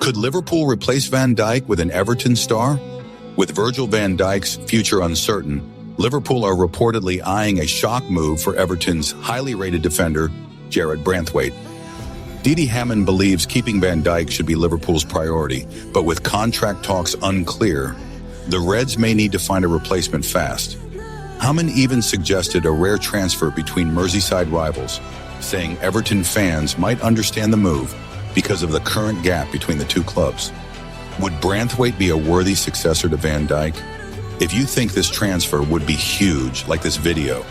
Could Liverpool replace Van Dijk with an Everton star? With Virgil van Dijk's future uncertain, Liverpool are reportedly eyeing a shock move for Everton's highly rated defender, Jarrad Branthwaite. Didi Hamann believes keeping Van Dijk should be Liverpool's priority, but with contract talks unclear, the Reds may need to find a replacement fast. Hamann even suggested a rare transfer between Merseyside rivals, saying Everton fans might understand the move because of the current gap between the two clubs. Would Branthwaite be a worthy successor to Van Dijk? If you think this transfer would be huge, like this video,